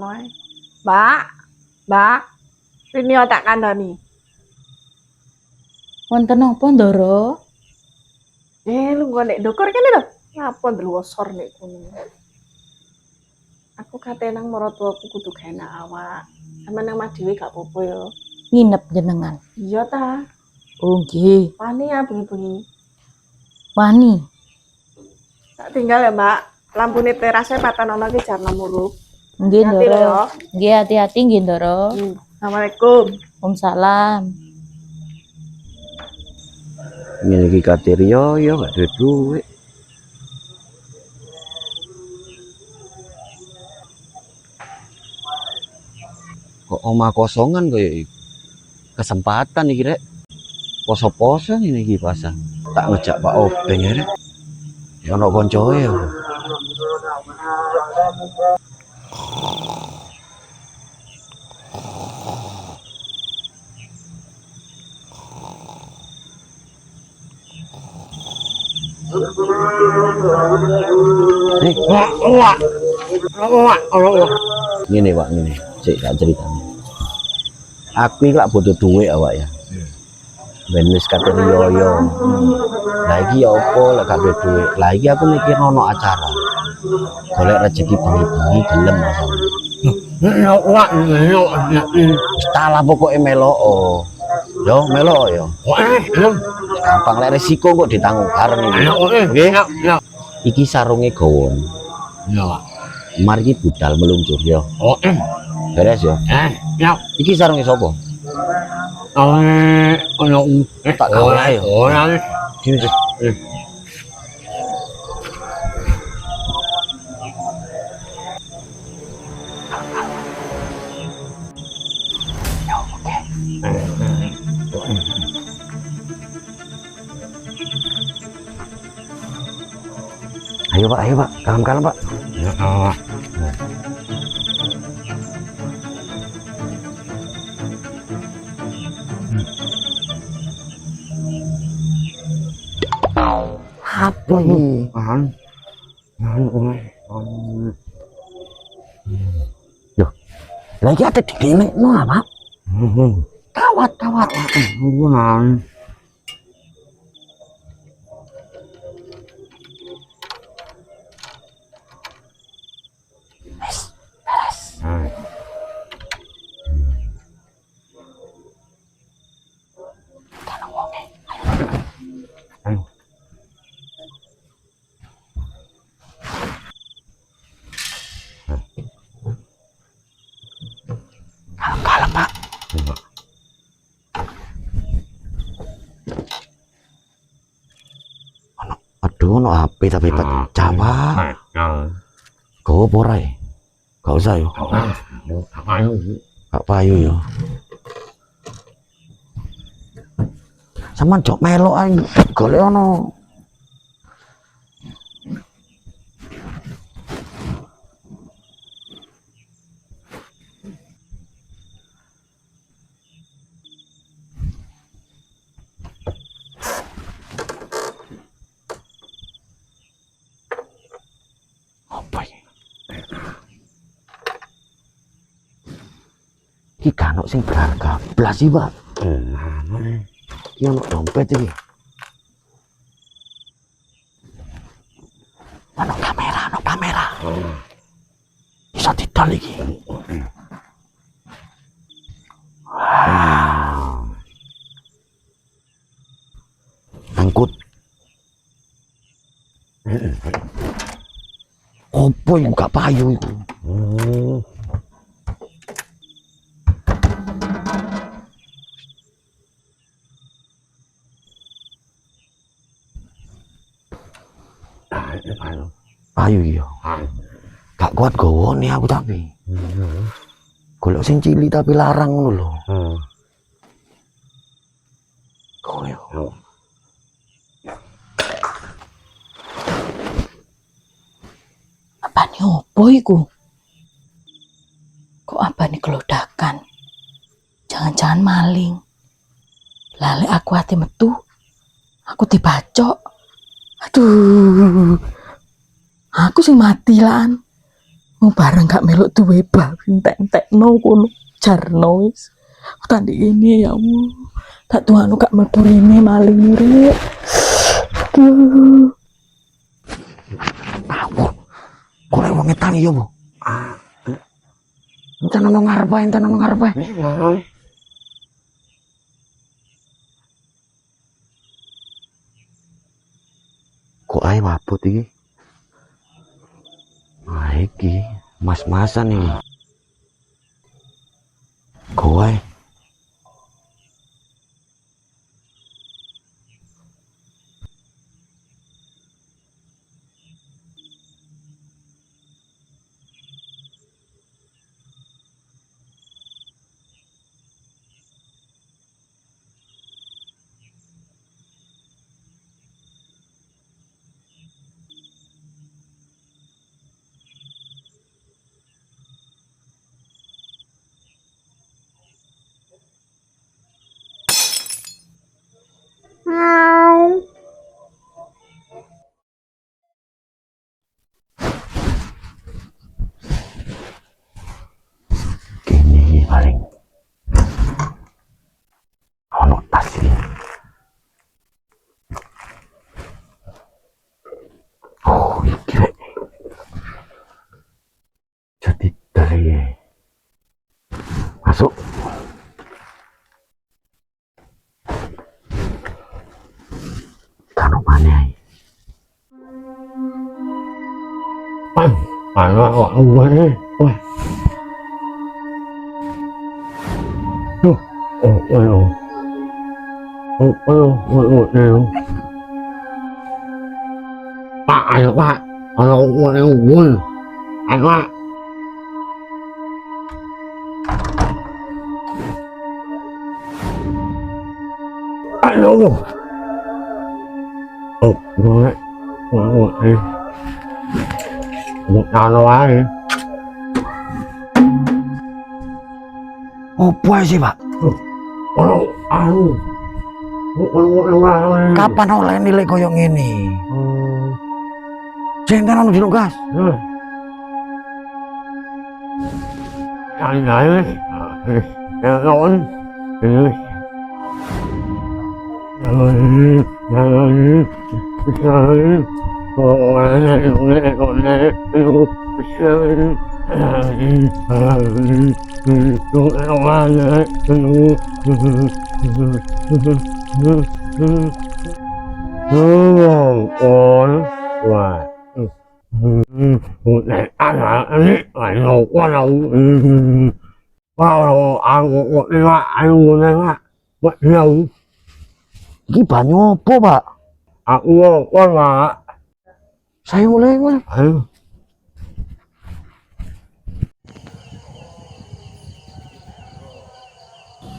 ngono ae. Mbak, Rini tak kandhani. Wonten napa, Ndara? Lu nggo nek ndukur kene lho. Ngapa ndlosor nek kono. Aku kate nang maratuaku kudu gawe awak. Sampe nang Madiwi gak apa-apa ya. Nginep jenengan. Iya ta. Oh nggih. Wani ya bengi-bengi. Wani. Tak tinggal ya, Mbak. Lampune terasnya patenono iki jar 6 urip. Nggih, Hati-hati Ndara. lho. Nggih, hati-hati nggih, Ndara. Assalamualaikum. Waalaikumsalam. Ngene iki katir yo gak duwe duit. Kok omah kosongan kaya iki. Kesempatan iki rek. Poso-poso ngene iki pasang. Tak ngejak Pak Obeng ya rek. Ya ono koncoe ya. Ngene Pak, ngene. Sik tak ceritane. Aku iki lak butuh duit awak ya. Ben wis katir yo. Lah iki ya opo lek gak duwe duit. Lah iki aku mikir ono acara. Golek rezeki bengi-bengi gelem asal. Stala pokoke melok. Yo melok yo. Gampang lek resiko kok ditanggung bareng iki. Nggih. Iki sarunge gawon. Ya. Mari iki budal meluncur yo. Beres yo. Ya. Iki sarunge sapa? Tak gawe ae yo. Gini. Ayo Pak, kalem-kalem Pak. Ya. Apa ini? Yo, lagi ada di kene no apa? Kawat. Kalem Pak. Aduh, no HP tapi pecah Pak. Kau apa ora ya? Gak usah yo. Gak payu yo. Sampeyan jok melok ae golek ono. Apa iki? Iki kan sing berharga blas iki, Pak. Iki ono dompet iki. Ono kamera. Bisa didol iki. Angkut. Opo yang gak payu itu? Payu iya. Gak kuat gawone aku tapi. Golek sing cilik tapi larang ngono lho. Koyo. Apane opo iku? Kok abane kelodakan? Jangan-jangan maling. Lale aku ati metu. Aku dibacok. Aduh. Aku sing mati lan. Mau bareng gak meluk duwe bab entek-entekno kono jarno wis. Tanding ini ya Allah. Tak tuanu gak mlebu rene maling rek. Aduh. Kok lek wong etan iya, Bu? Entan nang ngarepe, entan nang ngarepe. Kok ae wabut iki? Nah, iki mas-masan iki. Kok ae gini paling ono tas iki. Oh, iki rek. Jadi dari masuk. Kano mana ae? Anak kok uwe. Wah. Duh. Oh. Pak, ayo Pak. Anak uwe. Ayo Pak. Ayo. Oh, gue. Ano wae. Opo sih, Pak? Kapan oleh nilai koyo ngene? Jenten anu diluk gas. Iki banyu opo, Pak? Aku Pak. Saya mulai. Ayo.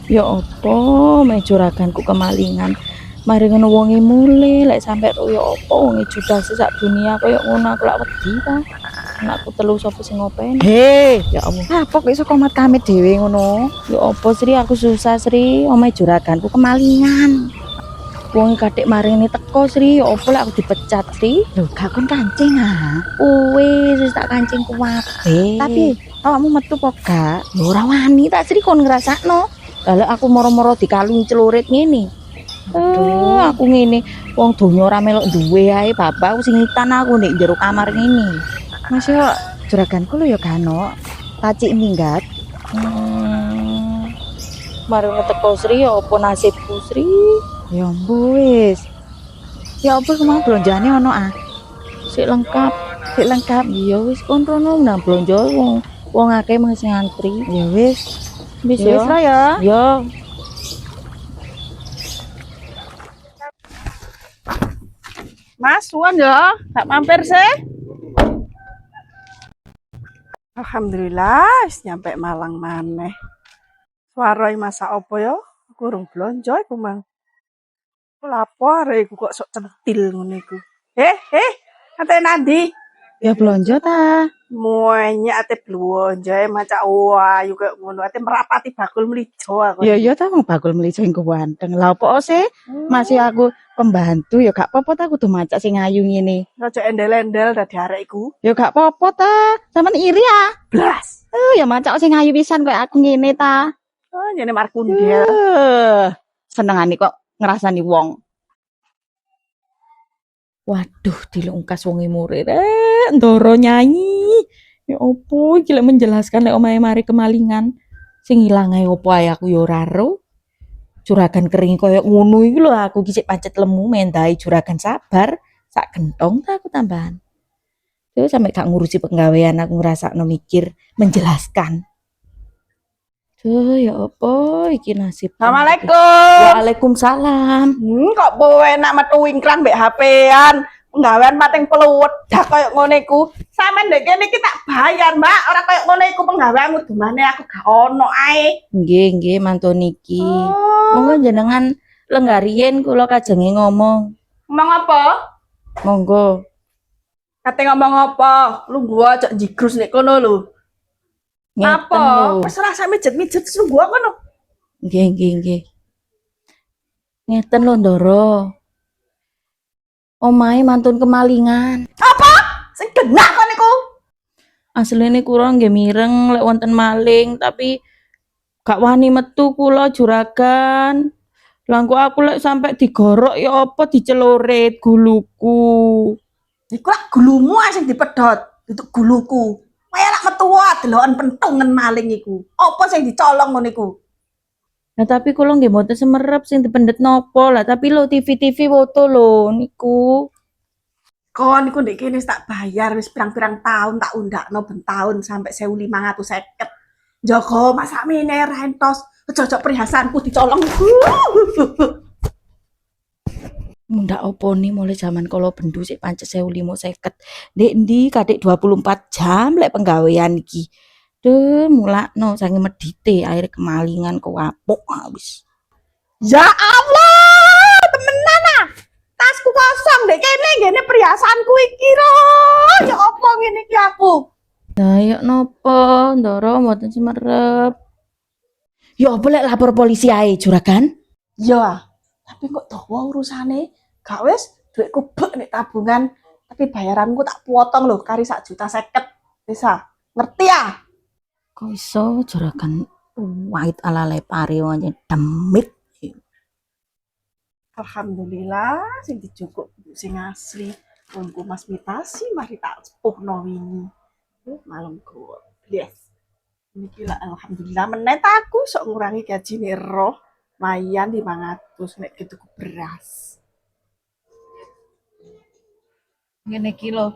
Ya apa mejuraganku kemalingan. Mari ngono wonge mule lek sampe ya apa wonge judas sak dunia koyo ngono aku lak wedi ta. Anakku telu sapa sing ngopeni. Hei, Ya Allah. apa kok iso komat kamit dhewe ngono? Ya apa Sri aku susah Sri, omahe juraganku kemalingan. Wong kadek maring ini teko Sri, ya apa lek aku dipecat Sri? Lho, gak kon kancing ah. Wis tak kancing kuwabe. Tapi awakmu metu apa gak? ya ora wani tak Sri kon ngrasakno. Lah aku moro-moro dikalung celurit ngene. Aku ngene wong donya ora melok duwe ae bapak sing ngitan aku nek jero kamar ngene. Masya juraganku lho ya gano. Pacik minggat. Mari ngeteko Sri ya apa nasibku Sri? Ya ampun wis. Ya apa kemang blonjane ono ah? Sik lengkap. Sik lengkap. Ya wis kon rono nang blonjo wong akeh mung sing ngantri. Ya wis. Wis Ya wis lah ya. Ya. Mas, suwun ya, tak mampir sih. Alhamdulillah, wis nyampe Malang maneh. Suarane masak apa ya? Aku urung blonjo iku, Mang. Ku lapo arek iku kok sok centil ngono iku. Ate nandi? Ya blonjo ta. Muenya ate blonjo macak ayu kaya ngono. Ate merapati bakul mlijo aku. Ya ta wong bakul melijo ing kuwanteng. Lah opo sih? Masih aku pembantu ya gak apa-apa ta kudu macak sing ayu ngene. Aja endel-endel dadi arek iku. Ya gak apa-apa ta. Sampeyan iri ya. Blas. Ya macak sing ayu pisan koyo aku ngene ta. Oh, jane markundel. Senengane kok ngrasani wong. Waduh, dilungkas wonge murid. Ndoro nyanyi. Ya opo iki lek menjelaskan lek omahe mari kemalingan. Sing ilang ae opo ae aku ya ora ero. Juragan kering koyo ngono iki lho aku iki sik pancet lemu mendai juragan sabar. Sak gentong ta aku tambahan. Terus sampe gak ngurusi penggawean aku ngrasakno mikir menjelaskan. Duh ya apa iki nasib. Assalamualaikum. Waalaikumsalam. Kok kowe enak metu wingkran mbek HP-an. Penggawean pating peluwedak koyo ngono iku. Sampeyan ndek kene iki tak bayar, Mbak. Ora koyo ngono iku penggaweanmu dumane aku gak ono ae. Nggih mantu niki. Monggo jenengan lenggarien kula kajenge ngomong. Ngomong apa? Monggo. Kate ngomong apa? Lu gua aja jigrus nek kono lho. Ngeten Apa? lho. Terserah sak mijet-mijet lu gua kono. Nggih. Ngeten lho Ndoro. Omahe mantun kemalingan. Sing genak kon niku. Asline kula nggih mireng lek wonten maling tapi gak wani metu kula juragan. Langku aku lek sampai digorok ya apa dicelurit guluku. Iku lak gulumu ae sing dipedhot, itu guluku. Kaya lak metu wae deloken pentungan maling iku. Apa sing dicolong ngono iku? Nah tapi kula nggih mboten semerep sing dipendet nopo lah tapi lo TV foto lho niku. Kon niku ndek kene wis tak bayar wis pirang-pirang tahun tak undakno ben tahun sampai 1550. Joko masak mene rentos, ojo-ojo perhiasanku dicolong. Mundak opo nih mulai zaman kalau bendu sik pancet 1550. Ndek ndi kadek 24 jam lek penggawean iki. Duh mulakno sange medite akhir kemalingan kewapok habis. Ya Allah, temenan ah. Tasku kosong ndek kene ngene perhiasanku iki ro. Ya apa ngene iki aku? Nah ya nopo Ndoro mboten semerep. Ya apa lek lapor polisi ae juragan? Ya, tapi kok dawa urusane? Gak wis duitku bek nek tabungan, tapi bayaranku tak potong lho kari 1,50 juta. Bisa. Ngerti ya? Kok iso juragan wait ala lepare wong demit. Alhamdulillah sing dijukuk sing asli. Wongku Mas Mitasi mari tak sepuhno wingi. Malungku. Yes. Niki lah alhamdulillah menet aku sok ngurangi gajine roh. Mayan 500 nek gitu beras. Ngene iki lho.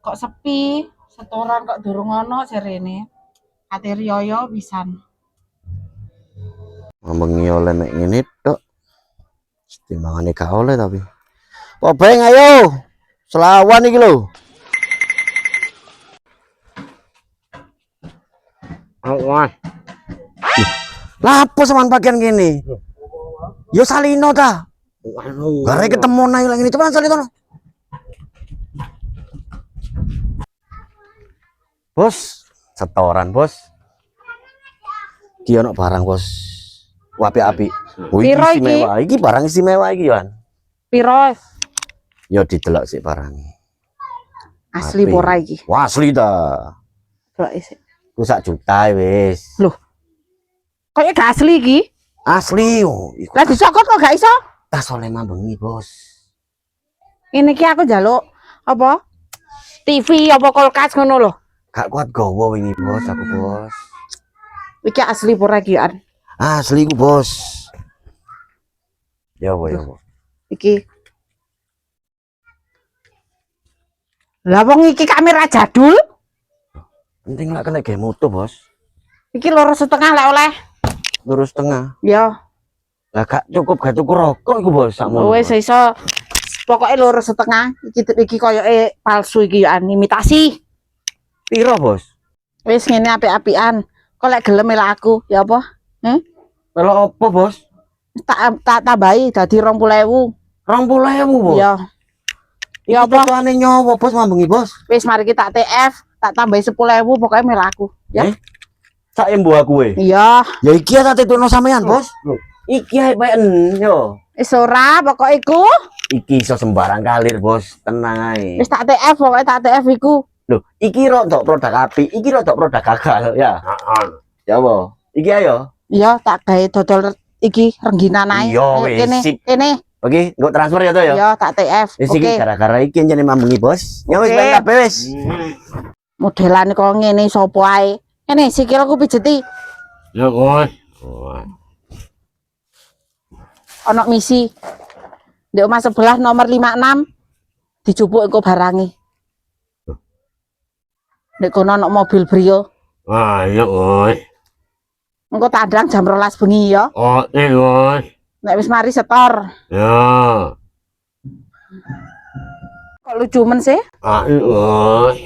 Kok sepi, setoran kok durung ono jarene. Ate riyo pisan. Ngomong oleh nek ngene tok. Timbangane gak oleh tapi. Kok beng ayo. Selawan iki lho. Awas. Lapo sampean pakaian gini? Yo salino ta. Gare ketemu naik lagi ini coba salino. Bos, setoran bos. Ki ono barang bos. Apik-apik. Piro iki? Istimewa. Iki barang istimewa iki, Yohan. Piro? Yo didelok sik barang. Asli Apik. ora iki? Wah, asli ta. Delok isik. Ku sak juta wis. Loh. Kok gak asli iki? Asli yo. Iku Lah disokot kok gak iso? tas oleh mambengi, Bos. Ini ki aku njaluk apa? TV apa kulkas ngono lho. Gak kuat gowo wingi, Bos, aku, Bos. Iki asli ora iki, An? Asli ku, Bos. Ya, Bos, ya, Bos. Iki. Lah wong iki kamera jadul. Penting lah kena game moto, Bos. Iki 2,5 lek oleh. Lurus tengah. Ya, Lah gak cukup rokok iku, Bos, sakmono. wis iso. Pokoke 2,5. Iki koyoke palsu iki, An, imitasi. Piro, Bos? Wis ngene apik-apikan. Kok lek gelem melak aku, ya apa? Melok opo, Bos? Tak tambahi dadi 20.000. 20.000, Bos. Ya. Ya apa? Tuane nyowo, Bos, mambengi, Bos. Wis mari kita TF, tak tambahi 10.000 pokoknya melak aku. Ya. Sak embo aku e. Iya. Ya iki ya tak tetokno sampean, Bos. Iki ae baen yo. Wis ora pokok iku. Iki iso sembarang kalir, Bos. Tenang ae. Wis tak TF pokoke tak TF iku. Loh, iki rodok produk api, iki rodok produk gagal ya. Heeh. Ya apa? Iki ayo. Iya, tak gawe dodol iki rengginan ae. Iya, Ayo, wis, kene, sip. kene. Oke, nggo transfer ya to ya. Iya, tak TF. Wis iki Oke. gara-gara iki jane mambengi, Bos. Ya wis Oke. ben kabeh wis. Modelan kok ngene sapa ae. Kene sikilku pijeti. Ya, Bos. Ana misi. Ndek omah sebelah nomor 56 dijupuk engko barange. Nek kono ana mobil Brio. Ah, iya, Bos. Engko tandang jam 12 bengi ya. Oh, iya, Bos. Nek wis mari setor. Ya. Kok lucu men sih? Ah, iya, Bos.